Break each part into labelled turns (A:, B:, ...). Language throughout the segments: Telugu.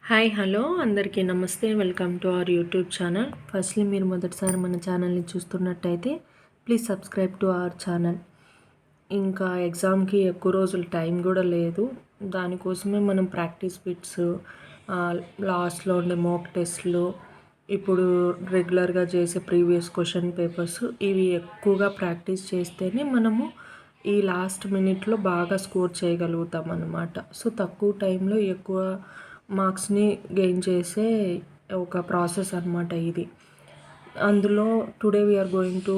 A: హాయ్ హలో అందరికీ నమస్తే. Welcome to our YouTube channel. Firstly మీరు మొదటిసారి మన ఛానల్ని చూస్తున్నట్టయితే please subscribe to our channel. ఇంకా ఎగ్జామ్కి ఎక్కువ రోజులు టైం కూడా లేదు. దానికోసమే మనం ప్రాక్టీస్ బిట్స్, లాస్ట్లో ఉండే మోక్ టెస్ట్లు, ఇప్పుడు రెగ్యులర్గా చేసే ప్రీవియస్ క్వశ్చన్ పేపర్స్, ఇవి ఎక్కువగా ప్రాక్టీస్ చేస్తేనే మనము ఈ లాస్ట్ మినిట్లో బాగా స్కోర్ చేయగలుగుతాం అన్నమాట. సో తక్కువ టైంలో ఎక్కువ మార్క్స్ని గెయిన్ చేసే ఒక ప్రాసెస్ అనమాట ఇది. అందులో today we are going to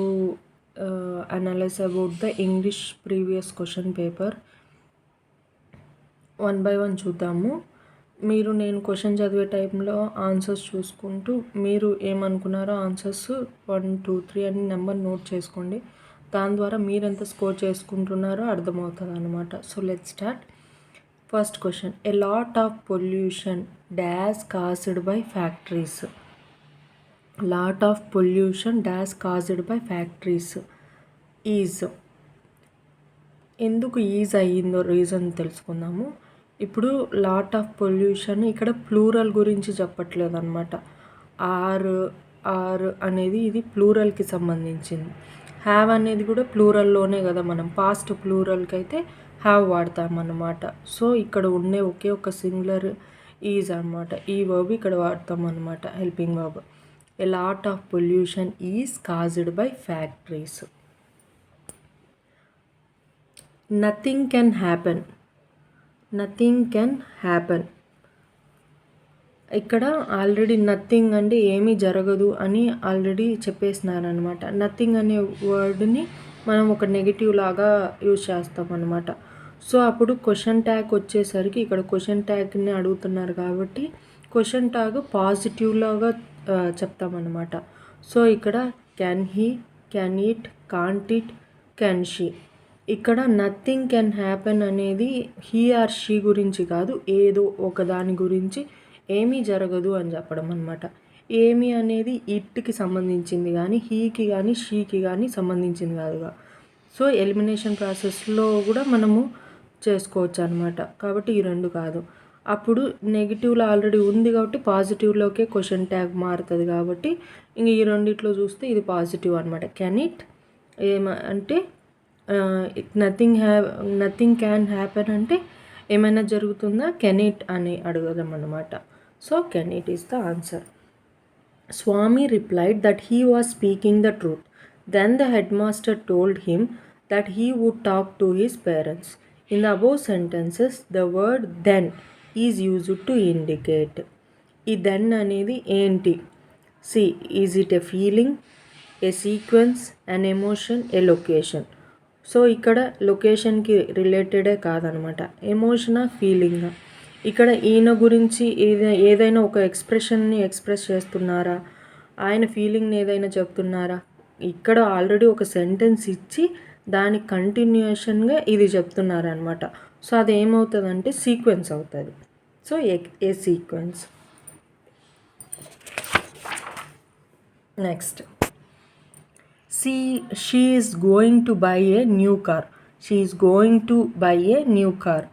A: analyse about the English previous question paper. 1 by 1 చూద్దాము. నేను క్వశ్చన్ చదివే టైంలో ఆన్సర్స్ చూసుకుంటూ మీరు ఏమనుకున్నారో ఆన్సర్స్ 1, 2, 3 అని నెంబర్ నోట్ చేసుకోండి. దాని ద్వారా మీరు ఎంత స్కోర్ చేసుకుంటున్నారో అర్థమవుతుంది అనమాట. So let's start. First question, a lot of pollution dash caused by factories. Lot of pollution dash caused by factories is. ఎందుకు ఈజ్ అయ్యిందో రీజన్ తెలుసుకుందాము. ఇప్పుడు లాట్ ఆఫ్ పొల్యూషన్ ఇక్కడ ప్లూరల్ గురించి చెప్పట్లేదు అనమాట. ఆర్ అనేది ఇది ప్లూరల్కి సంబంధించింది. హ్యావ్ అనేది కూడా ప్లూరల్లోనే కదా, మనం పాస్ట్ ప్లూరల్కి అయితే హ్యావ్ వాడతామన్నమాట. సో ఇక్కడ ఉండే ఒకే ఒక సింగులర్ ఈజ్ అనమాట. ఈ వర్బ్ ఇక్కడ వాడతాం అనమాట, helping verb. A lot of pollution is caused by factories. Nothing can happen. Nothing can happen. ఇక్కడ ఆల్రెడీ నథింగ్ అంటే ఏమీ జరగదు అని ఆల్రెడీ చెప్పేసినారనమాట. నథింగ్ అనే వర్డ్ని మనం ఒక నెగిటివ్ లాగా యూజ్ చేస్తాం అనమాట. సో అప్పుడు క్వశ్చన్ ట్యాగ్ వచ్చేసరికి ఇక్కడ క్వశ్చన్ ట్యాగ్ని అడుగుతున్నారు కాబట్టి క్వశ్చన్ ట్యాగ్ పాజిటివ్ లాగా చెప్తామన్నమాట. సో ఇక్కడ can he, can it, can't it, can she. ఇక్కడ నథింగ్ కెన్ హ్యాపెన్ అనేది హీ ఆర్ షీ గురించి కాదు, ఏదో ఒక దాని గురించి ఏమీ జరగదు అని చెప్పడం అనమాట. ఏమి అనేది ఇట్కి సంబంధించింది కానీ హీకి కానీ షీకి కానీ సంబంధించింది కాదుగా. సో ఎలిమినేషన్ ప్రాసెస్లో కూడా మనము చేసుకోవచ్చు అనమాట. కాబట్టి ఈ రెండు కాదు. అప్పుడు నెగిటివ్లో ఆల్రెడీ ఉంది కాబట్టి పాజిటివ్లోకే క్వశ్చన్ ట్యాగ్ మారుతుంది కాబట్టి ఇంక ఈ రెండిట్లో చూస్తే ఇది పాజిటివ్ అనమాట. కెన్ ఇట్ అంటే నథింగ్ క్యాన్ హ్యాపెన్ అంటే ఏమైనా జరుగుతుందా, కెన్ ఇట్ అని అడగదాం అన్నమాట. So can it is the answer. Swami replied that he was speaking the truth. Then the head master told him that he would talk to his parents. In the above sentences the word then is used to indicate. ఈ దెన్ అనేది ఏంటి? C, is it a feeling, a sequence, an emotion, A location. So ఇక్కడ లొకేషన్కి రిలేటెడే కాదనమాట, ఎమోషనా ఫీలింగా. ఇక్కడ ఈయన గురించి ఏదైనా ఒక ఎక్స్ప్రెషన్ని ఎక్స్ప్రెస్ చేస్తున్నారా, ఆయన ఫీలింగ్ని ఏదైనా చెప్తున్నారా? ఇక్కడ ఆల్రెడీ ఒక సెంటెన్స్ ఇచ్చి దాని కంటిన్యూషన్గా ఇది చెప్తున్నారనమాట. సో అది ఏమవుతుందంటే సీక్వెన్స్ అవుతుంది. So A sequence. Next, she is going to buy a new car. She is going to buy a new car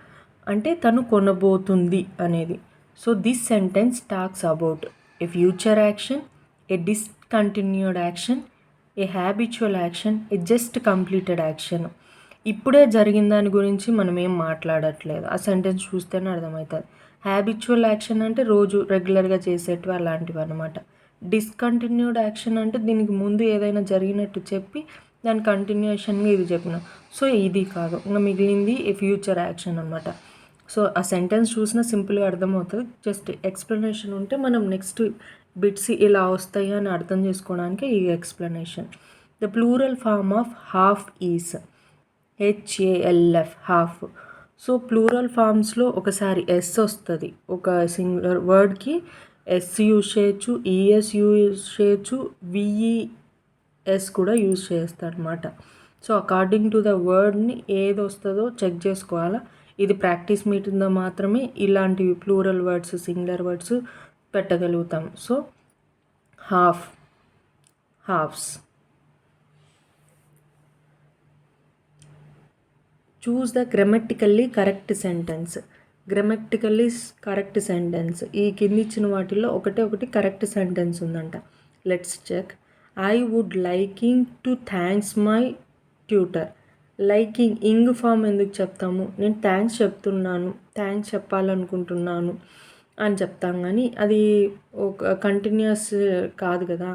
A: అంటే తను కొనబోతుంది అనేది. So this sentence talks about a future action, A discontinued action, A habitual action, A just completed action. ఇప్పుడే జరిగిన దాని గురించి మనం ఏం మాట్లాడట్లేదు, ఆ సెంటెన్స్ చూస్తేనే అర్థమవుతుంది. హ్యాబిచువల్ యాక్షన్ అంటే రోజు రెగ్యులర్గా చేసేటివి అలాంటివి అనమాట. డిస్కంటిన్యూడ్ యాక్షన్ అంటే దీనికి ముందు ఏదైనా జరిగినట్టు చెప్పి దాని కంటిన్యూషన్గా ఇది చెప్పిన. సో ఇది కాదు, ఇంకా మిగిలింది ఏ ఫ్యూచర్ యాక్షన్ అనమాట. సో ఆ సెంటెన్స్ చూసినా సింపుల్గా అర్థమవుతుంది. జస్ట్ ఎక్స్ప్లెనేషన్ ఉంటే మనం నెక్స్ట్ బిట్స్ ఇలా వస్తాయి అని అర్థం చేసుకోవడానికి ఈ explanation. The plural form of half is HALF, half. So plural ఫార్మ్స్లో ఒకసారి ఎస్ వస్తుంది, ఒక సింగులర్ వర్డ్కి ఎస్ యూజ్ చేయొచ్చు, ఈఎస్ యూజ్ చేయొచ్చు, విఈఎస్ కూడా యూజ్ చేస్తారనమాట. సో అకార్డింగ్ టు ద వర్డ్ని ఏది వస్తుందో చెక్ చేసుకోవాలా. ఇది ప్రాక్టీస్ మీటింగ్లో మాత్రమే ఇలాంటివి ప్లూరల్ వర్డ్స్, సింగులర్ వర్డ్స్ పెట్టగలుగుతాం. So half, halfs. Choose the grammatically correct sentence. Grammatically correct sentence. ఈ కింది ఇచ్చిన వాటిల్లో ఒకటి కరెక్ట్ సెంటెన్స్ ఉందంట. Let's check. I would liking to thanks my tutor. Liking ing form ఎందుకు చెప్తాము? నేను థ్యాంక్స్ చెప్తున్నాను, థ్యాంక్స్ చెప్పాలనుకుంటున్నాను అని చెప్తాం, కానీ అది ఒక కంటిన్యూస్ కాదు కదా,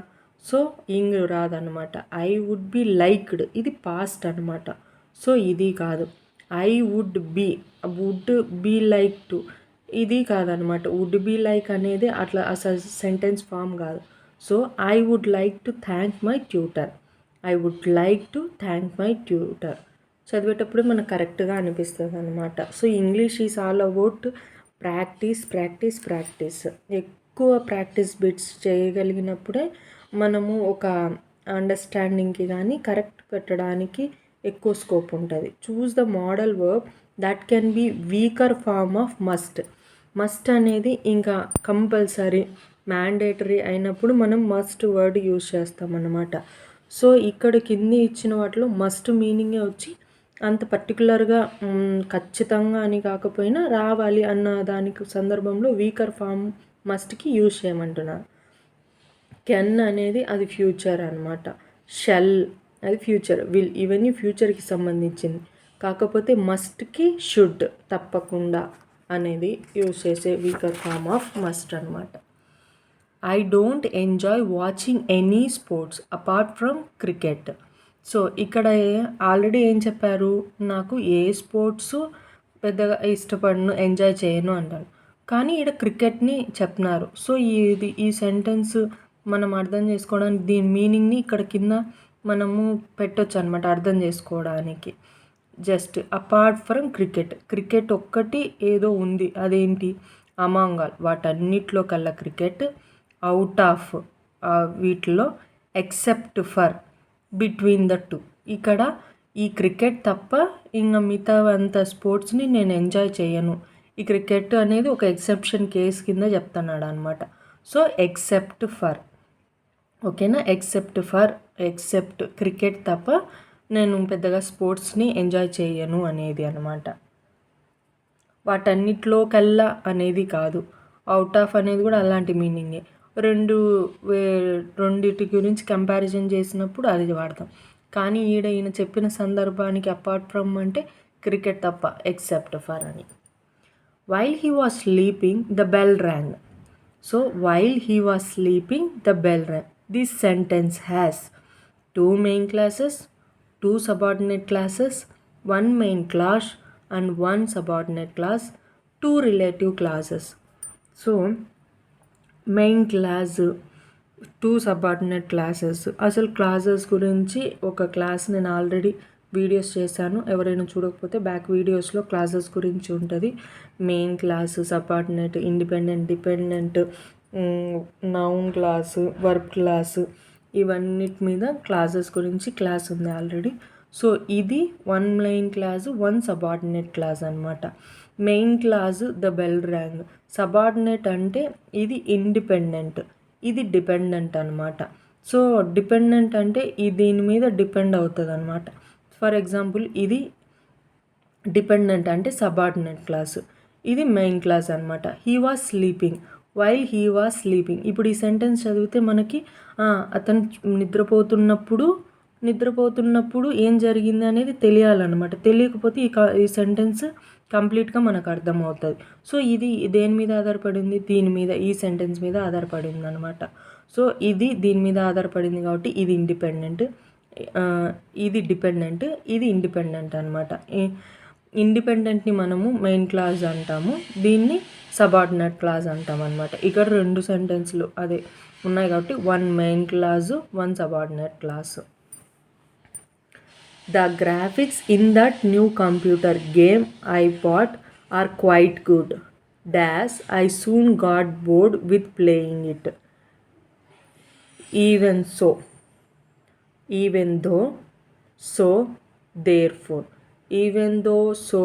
A: సో ఇంగ్ రాదనమాట. ఐ వుడ్ బి లైక్డ్, ఇది పాస్ట్ అనమాట, సో ఇది కాదు. I would be like to, ఇది కాదనమాట. వుడ్ బీ లైక్ అనేది అట్లా అసలు సెంటెన్స్ ఫామ్ కాదు. So I would like to thank my tutor. I would like to thank my tutor చదివేటప్పుడు మనకు కరెక్ట్గా అనిపిస్తుంది అనమాట. So English is all about practice practice practice. ఎక్కువ ప్రాక్టీస్ బిట్స్ చేయగలిగినప్పుడే మనము ఒక అండర్స్టాండింగ్కి కానీ కరెక్ట్ పెట్టడానికి ఎక్కువ స్కోప్ ఉంటుంది. Choose the modal verb that can be weaker form of must. Must అనేది ఇంకా కంపల్సరీ మ్యాండేటరీ అయినప్పుడు మనం మస్ట్ వర్డ్ యూజ్ చేస్తామన్నమాట. సో ఇక్కడ కింది ఇచ్చిన వాటిలో మస్ట్ మీనింగే వచ్చి అంత పర్టికులర్గా ఖచ్చితంగా అని కాకపోయినా రావాలి అన్న దానికి సందర్భంలో వీకర్ ఫామ్ మస్ట్కి యూజ్ చేయమంటున్నారు. కెన్ అనేది అది ఫ్యూచర్ అనమాట. షెల్ అది ఫ్యూచర్. విల్ ఇవన్నీ ఫ్యూచర్కి సంబంధించింది. కాకపోతే మస్ట్కి షుడ్ తప్పకుండా అనేది యూజ్ చేసే వీకర్ ఫామ్ ఆఫ్ మస్ట్ అనమాట. I don't enjoy watching any sports apart from cricket. So ఇక్కడ ఆల్రెడీ ఏం చెప్పారు, నాకు ఏ స్పోర్ట్స్ పెద్దగా ఇష్టపడను, ఎంజాయ్ చేయను అంటాను, కానీ ఇక్కడ క్రికెట్ని చెప్తున్నారు. సో ఈ సెంటెన్స్ మనం అర్థం చేసుకోవడానికి దీని మీనింగ్ని ఇక్కడ కింద మనము పెట్టొచ్చు అనమాట అర్థం చేసుకోవడానికి. Just apart from cricket, cricket ఒక్కటి ఏదో ఉంది, అదేంటి అమాంగ్ ఆల్, వాటన్నిటిలో కల్లా క్రికెట్. అవుట్ ఆఫ్ వీటిలో except for between the two, ఇక్కడ ఈ క్రికెట్ తప్ప ఇంకా మిగతా అంత స్పోర్ట్స్ని నేను ఎంజాయ్ చేయను. ఈ క్రికెట్ అనేది ఒక ఎక్సెప్షన్ కేస్ కింద చెప్తున్నాడు అనమాట. సో ఎక్సెప్ట్ ఫర్, ఓకేనా, ఎక్సెప్ట్ క్రికెట్ తప్ప నేను పెద్దగా స్పోర్ట్స్ని ఎంజాయ్ చేయను అనేది అనమాట. వాటన్నిటిలో కల్లా అనేది కాదు, అవుట్ ఆఫ్ అనేది కూడా అలాంటి మీనింగే. రెండిటి గురించి కంపారిజన్ చేసినప్పుడు అది వాడతాం, కానీ ఈయన చెప్పిన సందర్భానికి అపార్ట్ ఫ్రమ్ అంటే క్రికెట్ తప్ప ఎక్సెప్ట్ ఫర్ అని. While he was sleeping the bell rang. So while he was sleeping the bell rang. This sentence has 2 main classes, 2 subordinate classes, 1 main class and 1 subordinate class, 2 relative classes. So main class, 2 subordinate classes. అసలు క్లాసెస్ గురించి ఒక క్లాస్ నేను ఆల్రెడీ వీడియోస్ చేశాను, ఎవరైనా చూడకపోతే బ్యాక్ వీడియోస్లో క్లాసెస్ గురించి ఉంటుంది. Main class, subordinate, independent, dependent, noun class, verb class, ఇవన్నిటి మీద క్లాసెస్ గురించి క్లాస్ ఉంది ఆల్రెడీ. సో ఇది 1 మెయిన్ క్లాస్, 1 సబార్డినేట్ క్లాస్ అనమాట. Main class the bell rang, subordinate అంటే ఇది ఇండిపెండెంట్, ఇది డిపెండెంట్ అనమాట. సో డిపెండెంట్ అంటే దీని మీద డిపెండ్ అవుతుంది అనమాట. ఫర్ ఎగ్జాంపుల్ ఇది డిపెండెంట్ అంటే సబార్డినేట్ క్లాసు, ఇది మెయిన్ క్లాస్ అనమాట. He was sleeping, while he was sleeping. ఇప్పుడు ఈ సెంటెన్స్ చదివితే మనకి అతను నిద్రపోతున్నప్పుడు ఏం జరిగింది అనేది తెలియాలన్నమాట. తెలియకపోతే ఈ సెంటెన్స్ కంప్లీట్గా మనకు అర్థమవుతుంది. సో ఇది దేని మీద ఆధారపడింది, దీని మీద, ఈ సెంటెన్స్ మీద ఆధారపడింది అనమాట. సో ఇది దీని మీద ఆధారపడింది కాబట్టి ఇది ఇండిపెండెంట్, ఇది డిపెండెంట్, ఇది ఇండిపెండెంట్ అనమాట. ఇండిపెండెంట్ని మనము మెయిన్ క్లాస్ అంటాము, దీన్ని సబార్డినేట్ క్లాస్ అంటాం అనమాట. ఇక్కడ 2 సెంటెన్స్లు అదే ఉన్నాయి కాబట్టి 1 main class, 1 subordinate class. The graphics in that new computer game I bought are quite good. Dash, I soon got bored with playing it. Even though, so, therefore. Even though, so,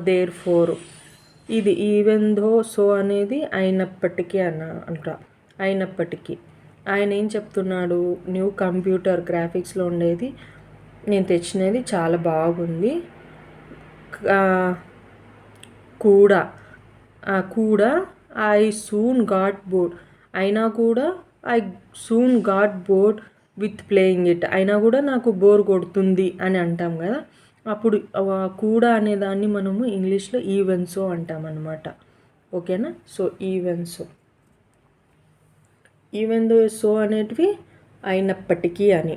A: therefore. ఇది ఈవెన్ దో సో అనేది అయినప్పటికీ అయినప్పటికీ ఆయన ఏం చెప్తున్నాడు, న్యూ కంప్యూటర్ గ్రాఫిక్స్లో ఉండేది నేను తెచ్చినది చాలా బాగుంది, కూడా కూడా ఐ సూన్ గాట్ బోర్డ్, అయినా కూడా I soon got bored with playing it, అయినా కూడా నాకు బోర్ కొడుతుంది అని అంటాం కదా. అప్పుడు కూడా అనేదాన్ని మనము ఇంగ్లీష్లో ఈవెన్ సో అంటాం అన్నమాట. ఓకేనా. సో ఈవెన్ దో సో అనేటివి అయినప్పటికీ అని.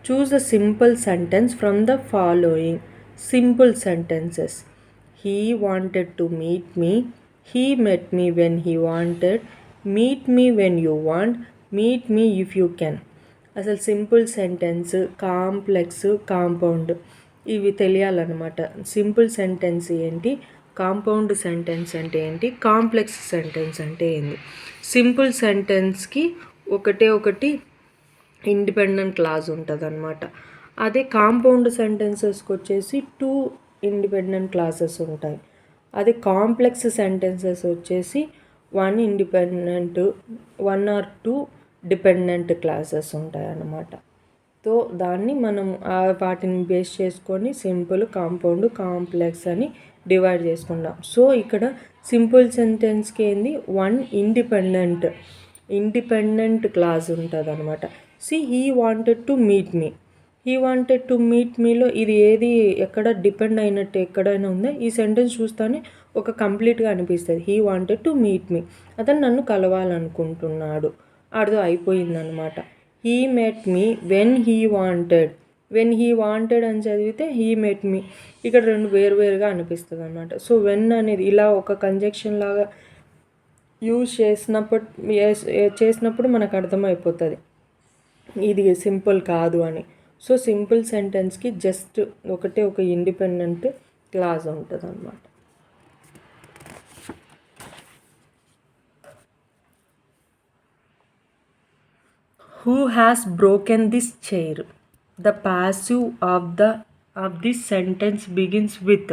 A: Choose the simple sentence from the following simple sentences. He wanted to meet me, he met me when he wanted, meet me when you want, meet me if you can. అసలు సింపుల్ సెంటెన్స్, కాంప్లెక్స్, కాంపౌండ్ ఇవి తెలియాలన్నమాట. సింపుల్ సెంటెన్స్ ఏంటి, కాంపౌండ్ సెంటెన్స్ అంటే ఏంటి, కాంప్లెక్స్ సెంటెన్స్ అంటే ఏంటి. సింపుల్ సెంటెన్స్కి ఒకటి ఇండిపెండెంట్ క్లాజ్ ఉంటుంది అనమాట. అదే కాంపౌండ్ సెంటెన్సెస్కి వచ్చేసి 2 ఇండిపెండెంట్ క్లాసెస్ ఉంటాయి. అదే కాంప్లెక్స్ సెంటెన్సెస్ వచ్చేసి 1 ఇండిపెండెంట్ 1 or 2 డిపెండెంట్ క్లాసెస్ ఉంటాయి అన్నమాట. సో దాన్ని మనం వాటిని బేస్ చేసుకొని సింపుల్, కాంపౌండ్, కాంప్లెక్స్ అని డివైడ్ చేసుకుంటాం. సో ఇక్కడ సింపుల్ సెంటెన్స్కి ఏంది 1 ఇండిపెండెంట్ క్లాస్ ఉంటుంది అనమాట. He wanted to meet me, he wanted to meet మీలో ఇది ఏది ఎక్కడ డిపెండ్ అయినట్టు ఎక్కడైనా ఉందా, ఈ సెంటెన్స్ చూస్తానే ఒక కంప్లీట్గా అనిపిస్తుంది. He wanted to meet me, అతను నన్ను కలవాలనుకుంటున్నాడు, అర్థం అయిపోయిందనమాట. He met me when he wanted అని చదివితే హీ మెట్ మీ, ఇక్కడ 2 వేరువేరుగా అనిపిస్తుంది అనమాట. సో వెన్ అనేది ఇలా ఒక కంజక్షన్ లాగా యూజ్ చేసినప్పుడు మనకు అర్థమైపోతుంది ఇది సింపుల్ కాదు అని. సో సింపుల్ సెంటెన్స్కి జస్ట్ ఒక ఇండిపెండెంట్ క్లాజ్ ఉంటుంది అన్నమాట. Who has broken this chair, the passive of this sentence begins with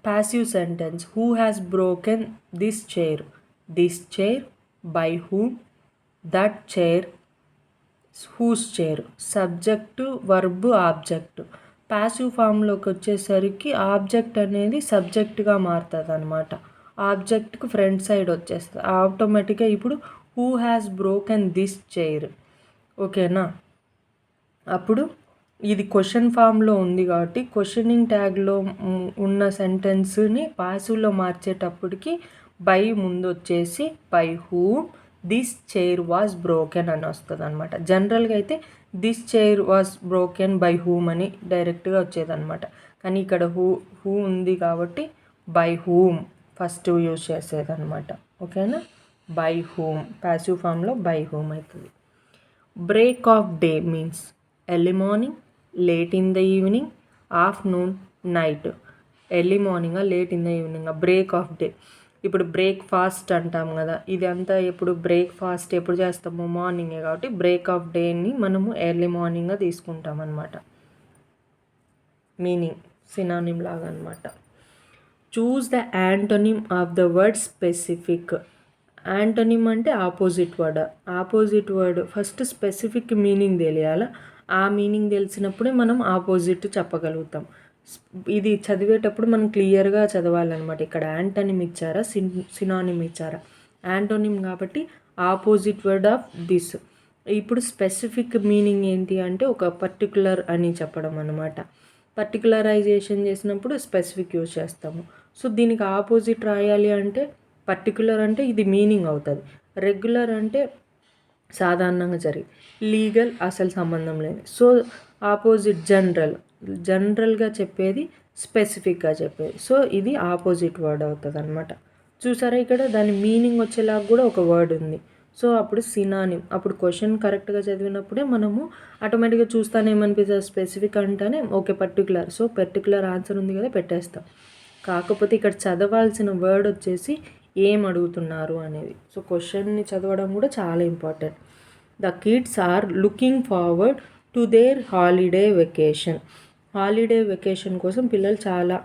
A: passive sentence. Who has broken this chair, by whom, that chair, whose chair. Subject, verb, object. Passive ఫామ్లోకి వచ్చేసరికి ఆబ్జెక్ట్ అనేది సబ్జెక్ట్గా మారుతుంది అనమాట. ఆబ్జెక్ట్కి ఫ్రంట్ సైడ్ వచ్చేస్తుంది ఆటోమేటిక్గా. ఇప్పుడు who has broken this chair, ఓకేనా. అప్పుడు ఇది క్వశ్చన్ ఫామ్లో ఉంది కాబట్టి క్వశ్చనింగ్ ట్యాగ్లో ఉన్న సెంటెన్స్ని పాసివ్లో మార్చేటప్పటికి బై ముందు వచ్చేసి by whom this chair was broken అని వస్తుంది అనమాట. జనరల్గా అయితే this chair was broken by whom అని డైరెక్ట్గా వచ్చేదన్నమాట. కానీ ఇక్కడ హూ ఉంది కాబట్టి బై హూమ్ ఫస్ట్ యూజ్ చేసేదన్నమాట. ఓకేనా. బై హూమ్ ప్యాసివ్ ఫామ్లో బై హూమ్ అవుతుంది. Break of day means early morning, late in the evening, afternoon, night. Early morning, late in the evening, break of day. ఇప్పుడు బ్రేక్ఫాస్ట్ అంటాం కదా, ఇది అంతా ఎప్పుడు బ్రేక్ఫాస్ట్ ఎప్పుడు చేస్తాము, మార్నింగే కాబట్టి బ్రేక్ ఆఫ్ డేని మనము ఎర్లీ మార్నింగ్గా తీసుకుంటాం అన్నమాట. మీనింగ్ సినానిమ్ లాగా అనమాట. Choose the antonym of the word specific. Antonym అంటే opposite word. First specific meaning తెలియాలా, ఆ మీనింగ్ తెలిసినప్పుడే మనం ఆపోజిట్ చెప్పగలుగుతాం. ఇది చదివేటప్పుడు మనం క్లియర్గా చదవాలన్నమాట. ఇక్కడ యాంటోనిమ్ ఇచ్చారా, సినానిమ్ ఇచ్చారా. యాంటోనిమ్ కాబట్టి ఆపోజిట్ వర్డ్ ఆఫ్ దిస్. ఇప్పుడు స్పెసిఫిక్ మీనింగ్ ఏంటి అంటే ఒక పర్టికులర్ అని చెప్పడం అనమాట. పర్టికులరైజేషన్ చేసినప్పుడు స్పెసిఫిక్ యూజ్ చేస్తాము. సో దీనికి ఆపోజిట్ రాయాలి అంటే పర్టికులర్ అంటే ఇది మీనింగ్ అవుతుంది, రెగ్యులర్ అంటే సాధారణంగా జరిగి, లీగల్ అసలు సంబంధం లేదు. సో ఆపోజిట్ జనరల్గా చెప్పేది, స్పెసిఫిక్గా చెప్పేది. సో ఇది ఆపోజిట్ వర్డ్ అవుతుంది అనమాట. చూసారా ఇక్కడ దాని మీనింగ్ వచ్చేలాగా కూడా ఒక వర్డ్ ఉంది. సో అప్పుడు సినానిమ్. అప్పుడు క్వశ్చన్ కరెక్ట్గా చదివినప్పుడే మనము ఆటోమేటిక్గా చూస్తానే ఏమనిపిస్తుంది, స్పెసిఫిక్ అంటేనే okay particular. So particular answer ఉంది కదా పెట్టేస్తాం. కాకపోతే ఇక్కడ చదవాల్సిన వర్డ్ వచ్చేసి ఏం అడుగుతున్నారు అనేది. సో క్వశ్చన్ని చదవడం కూడా చాలా important. The kids are looking forward to their holiday vacation. Holiday vacation కోసం పిల్లలు చాలా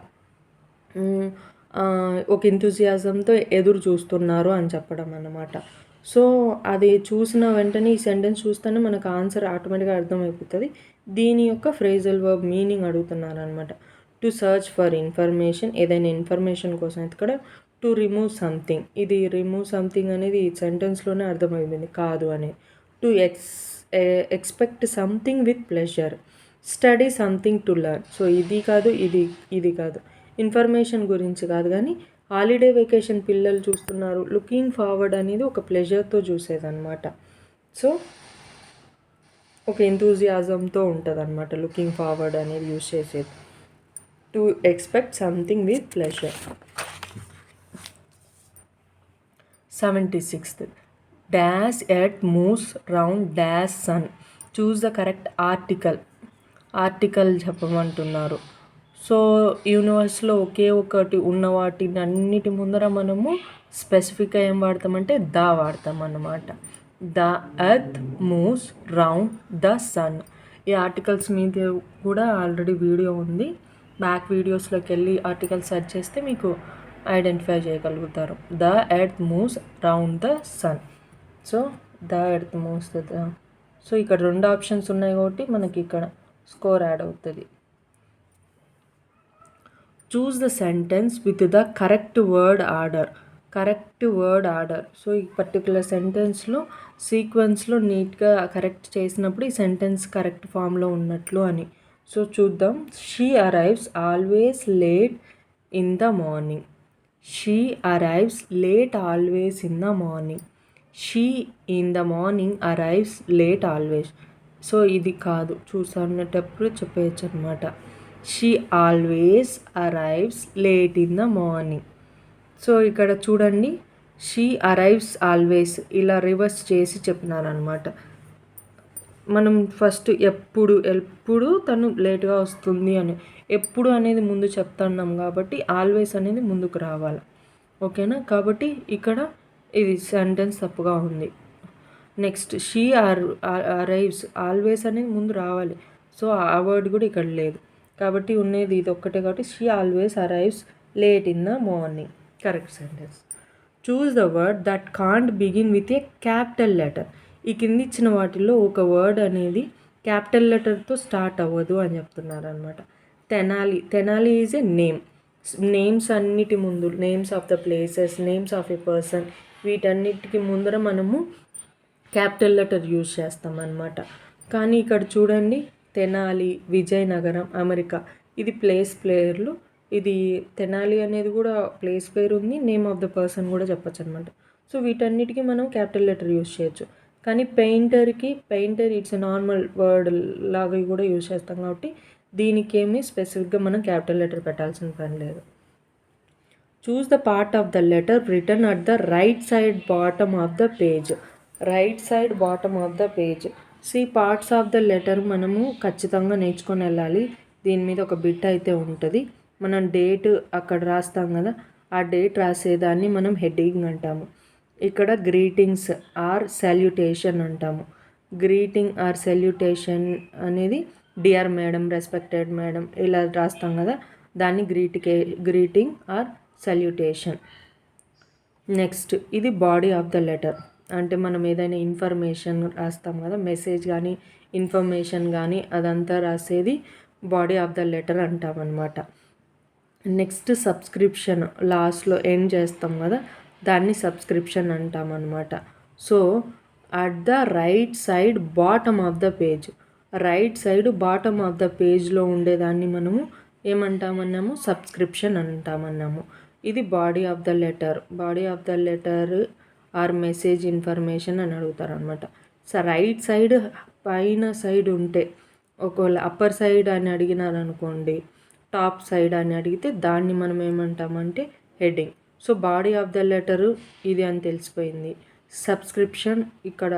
A: ఒక ఎంతూజియాజంతో ఎదురు చూస్తున్నారు అని చెప్పడం అన్నమాట. సో అది చూసిన వెంటనే ఈ సెంటెన్స్ చూస్తేనే మనకు ఆన్సర్ ఆటోమేటిక్గా అర్థమైపోతుంది. దీని యొక్క ఫ్రేజల్ వర్బ్ మీనింగ్ అడుగుతున్నారు అనమాట. టు సర్చ్ ఫర్ ఇన్ఫర్మేషన్, ఏదైనా ఇన్ఫర్మేషన్ కోసం ఎతకడం. టు రిమూవ్ సంథింగ్, ఇది రిమూవ్ సంథింగ్ అనేది ఈ సెంటెన్స్లోనే అర్థమైంది కాదు అనేది. To expect something with pleasure. Study something to learn. So ఇది కాదు, ఇది కాదు, ఇన్ఫర్మేషన్ గురించి కాదు, కానీ హాలిడే వెకేషన్ పిల్లలు చూస్తున్నారు, లుకింగ్ ఫార్వర్డ్ అనేది ఒక ప్లెజర్తో చూసేదన్నమాట. సో ఒక ఎంతూజియాజంతో ఉంటుంది అనమాట లుకింగ్ ఫార్వర్డ్ అనేది యూజ్ చేసేది. To expect something with pleasure. 76th, dash at moves round dash son. Choose the correct article చెప్పమంటున్నారు. సో యూనివర్స్లో ఒకే ఒకటి ఉన్న వాటిని అన్నిటి ముందర మనము స్పెసిఫిక్గా ఏం వాడతామంటే వాడతాం అన్నమాట. The earth moves round the sun. ఈ ఆర్టికల్స్ మీద కూడా ఆల్రెడీ వీడియో ఉంది, బ్యాక్ వీడియోస్లోకి వెళ్ళి ఆర్టికల్ సెర్చ్ చేస్తే మీకు ఐడెంటిఫై చేయగలుగుతారు. The earth moves round the sun. So the earth moves so ఇక్కడ 2 ఆప్షన్స్ ఉన్నాయి కాబట్టి మనకి ఇక్కడ స్కోర్ యాడ్ అవుతుంది. Choose the sentence with the correct word order. So ఈ పర్టికులర్ సెంటెన్స్లో సీక్వెన్స్లో నీట్గా కరెక్ట్ చేసినప్పుడు ఈ సెంటెన్స్ కరెక్ట్ ఫామ్లో ఉన్నట్లు అని. సో చూద్దాం. She arrives always late in the morning. She arrives late always in the morning. She in the morning arrives late always. So ఇది కాదు, చూసానేటప్పుడు చెప్పేయచ్చు అనమాట. She always arrives late in the morning. So ఇక్కడ చూడండి, షీ అరైవ్స్ ఆల్వేస్ ఇలా రివర్స్ చేసి చెప్పినారనమాట. మనం ఫస్ట్ ఎప్పుడు తను లేట్గా వస్తుంది అని, ఎప్పుడు అనేది ముందు చెప్తున్నాం కాబట్టి ఆల్వేస్ అనేది ముందుకు రావాలి. ఓకేనా? కాబట్టి ఇక్కడ ఇది సెంటెన్స్ తప్పుగా ఉంది. నెక్స్ట్, షీ అరైవ్స్, ఆల్వేస్ అనేది ముందు రావాలి. సో ఆ వర్డ్ కూడా ఇక్కడ లేదు కాబట్టి ఉన్నది ఇది ఒక్కటే. కాబట్టి she always arrives late in the morning. Correct sentence. Choose the word that can't begin with a capital letter. ఈ కింది ఇచ్చిన వాటిల్లో ఒక వర్డ్ అనేది క్యాపిటల్ లెటర్తో స్టార్ట్ అవ్వదు అని చెప్తున్నారు అనమాట. Tenali is a name. Names అన్నిటి ముందు, names of the places, names of A person, వీటన్నిటికి ముందర మనము క్యాపిటల్ లెటర్ యూజ్ చేస్తాం అన్నమాట. కానీ ఇక్కడ చూడండి, తెనాలి, విజయనగరం, అమెరికా, ఇది ప్లేస్ పేర్లు. ఇది తెనాలి అనేది కూడా ప్లేస్ పేరు ఉంది, నేమ్ ఆఫ్ ద పర్సన్ కూడా చెప్పచ్చు అనమాట. సో వీటన్నిటికీ మనం క్యాపిటల్ లెటర్ యూజ్ చేయొచ్చు. కానీ పెయింటర్ ఇట్స్ నార్మల్ వర్డ్ లాగా కూడా యూజ్ చేస్తాం కాబట్టి దీనికి ఏమి స్పెసిఫిక్గా మనం క్యాపిటల్ లెటర్ పెట్టాల్సిన పని లేదు. Choose the part of the letter return at the right side bottom of the page. C parts of the letter మనము ఖచ్చితంగా నేర్చుకొని వెళ్ళాలి. దీని మీద ఒక బిట్ అయితే ఉంటుంది. మనం డేట్ అక్కడ రాస్తాం కదా, ఆ డేట్ రాసేదాన్ని మనం హెడ్డింగ్ అంటాము. ఇక్కడ గ్రీటింగ్స్ ఆర్ సాల్యుటేషన్ అంటాము. గ్రీటింగ్ ఆర్ సాల్యుటేషన్ అనేది డియర్ మేడం, రెస్పెక్టెడ్ మేడం ఇలా రాస్తాం కదా, దాన్ని గ్రీటింగ్ ఆర్ సాల్యుటేషన్. నెక్స్ట్, ఇది బాడీ ఆఫ్ ద లెటర్. అంటే మనం ఏదైనా ఇన్ఫర్మేషన్ రాస్తాం కదా, మెసేజ్ కానీ ఇన్ఫర్మేషన్ కానీ అదంతా రాసేది బాడీ ఆఫ్ ద లెటర్ అంటామన్నమాట. నెక్స్ట్, సబ్స్క్రిప్షన్, లాస్ట్లో ఎండ్ చేస్తాం కదా, దాన్ని సబ్స్క్రిప్షన్ అంటామన్నమాట. So at the right side bottom of the page, bottom of the పేజ్లో ఉండేదాన్ని మనము ఏమంటామన్నాము, సబ్స్క్రిప్షన్ అంటామన్నాము. ఇది body of the letter or message information అని అడుగుతారు అనమాట. సో రైట్ సైడ్ పైన సైడ్ ఉంటే, ఒకవేళ అప్పర్ సైడ్ అని అడిగినారనుకోండి, టాప్ సైడ్ అని అడిగితే దాన్ని మనం ఏమంటామంటే heading. So body of the letter ఇది అని తెలిసిపోయింది. సబ్స్క్రిప్షన్ ఇక్కడ,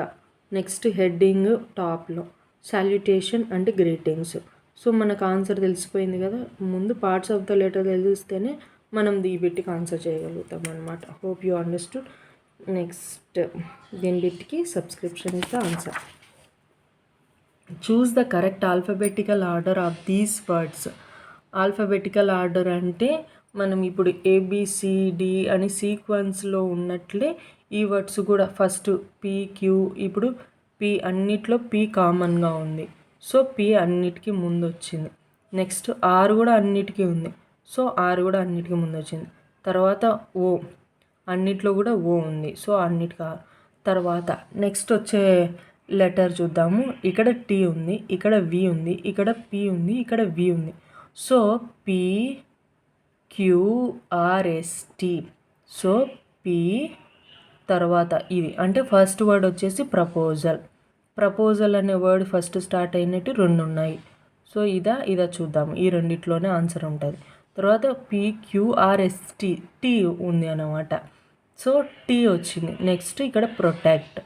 A: నెక్స్ట్ హెడ్డింగ్ టాప్లో, సాల్యుటేషన్ అంటే గ్రీటింగ్స్. సో మనకు ఆన్సర్ తెలిసిపోయింది కదా. ముందు పార్ట్స్ ఆఫ్ ద లెటర్ తెలిస్తేనే మనం వీటికి ఆన్సర్ చేయగలుగుతాం అనమాట. Hope you understood. నెక్స్ట్, దీని బిట్కి subscription is the answer. Choose the correct alphabetical order of these words. Alphabetical order అంటే మనం ఇప్పుడు ఏబిసిడి అని సీక్వెన్స్లో ఉన్నట్లే ఈ వర్డ్స్ కూడా ఫస్ట్ పిక్యూ, ఇప్పుడు పి అన్నిట్లో పి కామన్గా ఉంది. సో పి అన్నిటికీ ముందు వచ్చింది. నెక్స్ట్ ఆర్ కూడా అన్నిటికీ ఉంది. సో ఆర్ కూడా అన్నిటికీ ముందు వచ్చింది. తర్వాత ఓ, అన్నిట్లో కూడా ఓ ఉంది. సో అన్నిటికీ ఆర్. తర్వాత నెక్స్ట్ వచ్చే లెటర్ చూద్దాము. ఇక్కడ టీ ఉంది, ఇక్కడ వి ఉంది, ఇక్కడ పి ఉంది, ఇక్కడ వి ఉంది. So P QRST. So P తర్వాత ఇది అంటే ఫస్ట్ వర్డ్ వచ్చేసి ప్రపోజల్. ప్రపోజల్ అనే వర్డ్ ఫస్ట్ స్టార్ట్ అయినట్టు 2 ఉన్నాయి. సో ఇదా చూద్దాము. ఈ రెండిట్లోనే ఆన్సర్ ఉంటుంది. తర్వాత పిక్యూఆర్ఎస్టి టీ ఉంది అన్నమాట. సో టీ వచ్చింది. నెక్స్ట్ ఇక్కడ ప్రొటెక్ట్,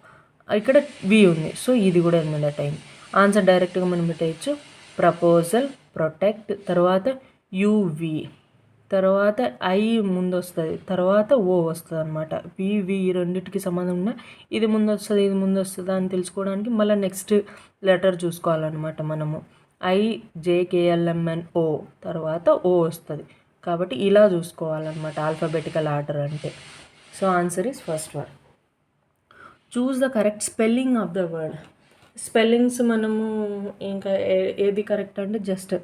A: ఇక్కడ వి ఉంది. సో ఇది కూడా ఎలిమినేట్ అయింది. ఆన్సర్ డైరెక్ట్గా మనం పెట్టేయచ్చు. ప్రపోజల్, ప్రొటెక్ట్, తర్వాత యువి, తర్వాత ఐ ముందు వస్తుంది, తర్వాత ఓ వస్తుంది అనమాట. వివి ఈ రెండింటికి సంబంధం ఉన్న ఇది ముందు వస్తుంది, ఇది ముందు వస్తుందా అని తెలుసుకోవడానికి మళ్ళీ నెక్స్ట్ లెటర్ చూసుకోవాలన్నమాట మనము. IJKLMNO తర్వాత ఓ వస్తుంది. కాబట్టి ఇలా చూసుకోవాలన్నమాట ఆల్ఫాబెటికల్ ఆర్డర్ అంటే. So answer is first word. Choose the correct spelling of the word. Spellings మనము ఇంకా ఏది కరెక్ట్ అంటే జస్ట్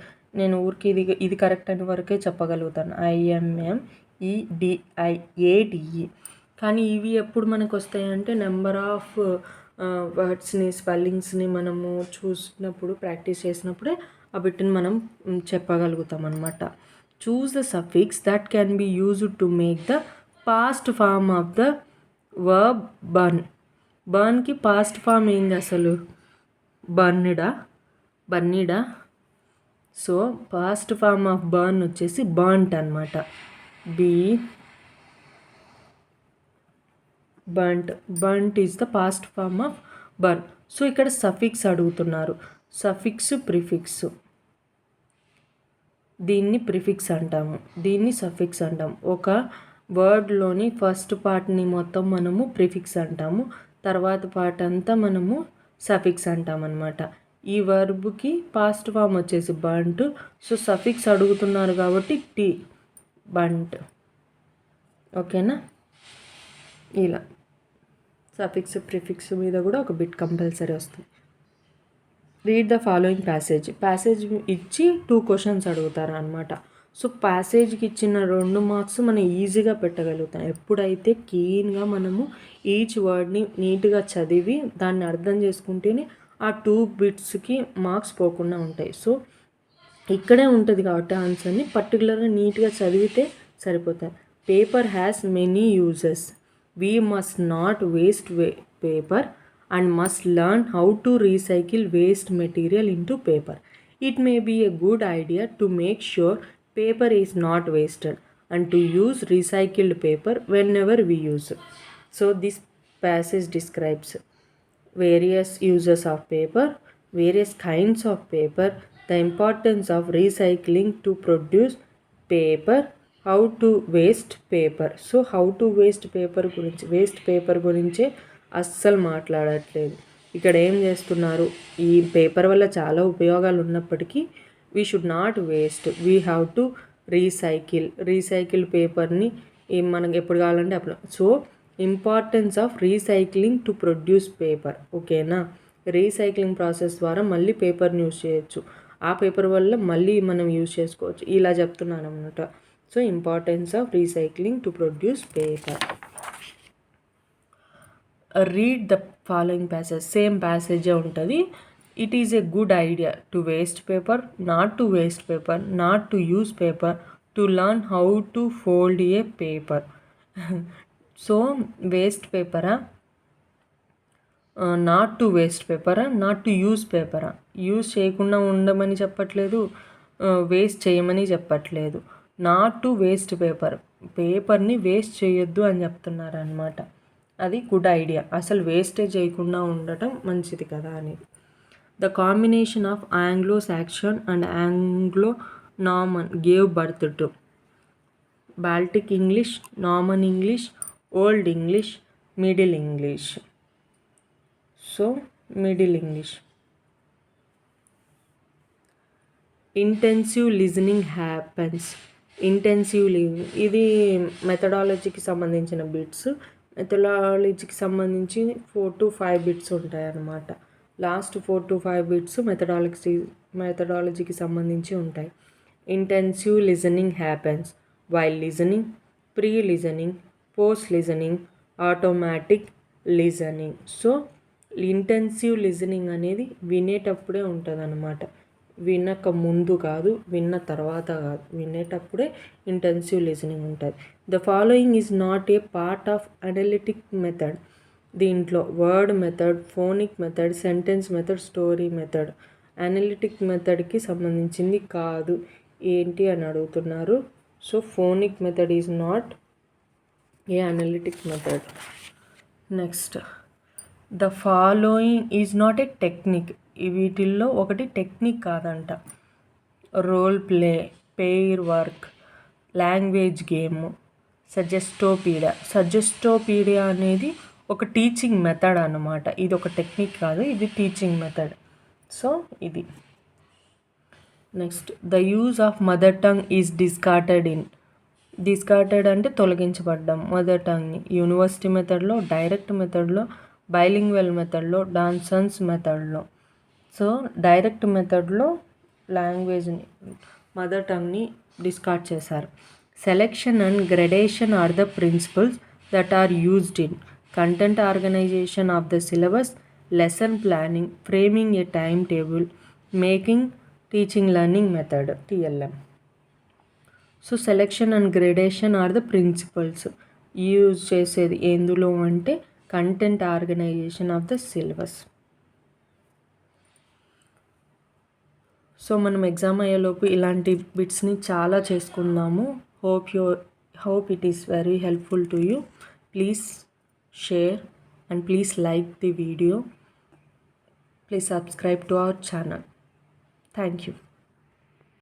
A: నేను ఊరికి ఇది కరెక్ట్ అని వరకే చెప్పగలుగుతాను. IMMEDIATE. కానీ ఇవి ఎప్పుడు మనకు వస్తాయంటే నెంబర్ ఆఫ్ వర్డ్స్ని, స్పెల్లింగ్స్ని మనము చూసినప్పుడు, ప్రాక్టీస్ చేసినప్పుడే ఆ బిట్ని మనం చెప్పగలుగుతాం అనమాట. Choose the suffix that can be used to make the past form of the verb burn. బర్న్కి పాస్ట్ ఫామ్ ఏంది అసలు? బర్నిడా. So past form of burn వచ్చేసి బర్న్ట్ అనమాట. Burnt is the past form of burn. So ఇక్కడ సఫిక్స్ అడుగుతున్నారు. Suffix, prefix. దీన్ని ప్రిఫిక్స్ అంటాము, దీన్ని సఫిక్స్ అంటాము. ఒక వర్డ్లోని ఫస్ట్ పార్ట్ని మొత్తం మనము ప్రిఫిక్స్ అంటాము, తర్వాత పార్ట్ అంతా మనము సఫిక్స్ అంటామన్నమాట. ఈ వర్బ్కి పాస్ట్ ఫామ్ వచ్చేసి బంట్. సో సఫిక్స్ అడుగుతున్నారు కాబట్టి టీ, బంట్. ఓకేనా? ఇలా సఫిక్స్, ప్రిఫిక్స్ మీద కూడా ఒక బిట్ కంపల్సరీ వస్తుంది. రీడ్ ద ఫాలోయింగ్ ప్యాసేజ్ ఇచ్చి 2 క్వశ్చన్స్ అడుగుతారు అనమాట. సో ప్యాసేజ్కి ఇచ్చిన 2 మార్క్స్ మనం ఈజీగా పెట్టగలుగుతాం ఎప్పుడైతే క్లీన్గా మనము ఈచ్ వర్డ్ని నీట్గా చదివి దాన్ని అర్థం చేసుకుంటేనే ఆ 2 బిట్స్కి మార్క్స్ పోకుండా ఉంటాయి. సో ఇక్కడే ఉంటుంది కాబట్టి ఆన్సర్ని పర్టికులర్గా నీట్గా చదివితే సరిపోతాయి. Paper has many uses. We must not waste paper and must learn how to recycle waste material into paper. It may be a good idea to make sure paper is not wasted and to use recycled paper whenever we use. So this passage describes various uses of paper, various kinds of paper, the importance of recycling to produce paper, how to waste paper. So how to waste paper గురించి, వేస్ట్ పేపర్ గురించే అస్సలు మాట్లాడట్లేదు. ఇక్కడ ఏం చేస్తున్నారు, ఈ పేపర్ వల్ల చాలా ఉపయోగాలు ఉన్నప్పటికీ we should not waste, we have to recycle పేపర్ని మనకు ఎప్పుడు కావాలంటే అప్పుడు. So importance of recycling to produce paper. ఓకేనా? రీసైక్లింగ్ ప్రాసెస్ ద్వారా మళ్ళీ పేపర్ని యూజ్ చేయొచ్చు, ఆ పేపర్ వల్ల మళ్ళీ మనం యూజ్ చేసుకోవచ్చు, ఇలా చెప్తున్నాను అనమాట. So importance of recycling to produce paper. Read the following passage. Same ప్యాసేజే ఉంటుంది. It is a good idea to waste paper, not to waste paper, not to use paper, to learn how to fold a paper. So waste పేపరా, నాట్ టు వేస్ట్ పేపరా, నాట్ టు యూస్ పేపరా? యూస్ చేయకుండా ఉండమని చెప్పట్లేదు, వేస్ట్ చేయమని చెప్పట్లేదు. నాట్ టు వేస్ట్ పేపర్ని వేస్ట్ చేయొద్దు అని చెప్తున్నారు అనమాట. అది గుడ్ ఐడియా, అసలు వేస్టేజ్ చేయకుండా ఉండటం మంచిది కదా అనేది. The combination of Anglo Saxon and Anglo Norman gave birth to Baltic English, Norman English, old English, middle English. So middle English. Intensive listening happens. Intensive listening ఇది మెథడాలజీకి సంబంధించిన బిట్స్. మెథడాలజీకి సంబంధించి 4 to 5 బిట్స్ ఉంటాయి అన్నమాట. లాస్ట్ 4 to 5 బిట్స్ మెథడాలజీకి సంబంధించి ఉంటాయి. Intensive listening happens while listening, pre listening, post listening, automatic listening. So intensive listening అనేది వినేటప్పుడే ఉంటుంది అన్నమాట. వినక ముందు కాదు, విన్న తర్వాత కాదు, వినేటప్పుడే ఇంటెన్సివ్ లిజనింగ్ ఉంటుంది. The following is not a part of analytic method. దీంట్లో word method, phonic method, sentence method, story method analytic మెథడ్కి సంబంధించింది కాదు. ఏంటి అని అడుగుతున్నారు. So phonic method is not a analytic method. Next, the following is not a technique. వీటిల్లో ఒకటి టెక్నిక్ కాదంట. Role play, pair work, language game, suggestopedia అనేది ఒక టీచింగ్ మెథడ్ అన్నమాట. ఇది ఒక టెక్నిక్ కాదు, ఇది టీచింగ్ మెథడ్. సో ఇది. Next, the use of mother tongue is discarded అంటే తొలగించబడ్డం. మదర్ టంగ్ని యూనివర్సిటీ మెథడ్లో, డైరెక్ట్ మెథడ్లో, బైలింగ్వల్ మెథడ్లో, డాన్సన్స్ మెథడ్లో. సో డైరెక్ట్ మెథడ్లో లాంగ్వేజ్ని, మదర్ టంగ్ని డిస్కార్డ్ చేశారు. Selection and gradation are the principles that are used in content organisation of the syllabus, lesson planning, framing a time table, making teaching learning method TLM. So selection and gradation are the principles use చేసేది ఎందులో అంటే content organisation of the syllabus. So మనం ఎగ్జామ్ అయ్యేలోపు ఇలాంటి బిట్స్ని చాలా చేసుకుందాము. hope it is very helpful to you. Please share and please like the video. Please subscribe to our channel. Thank you.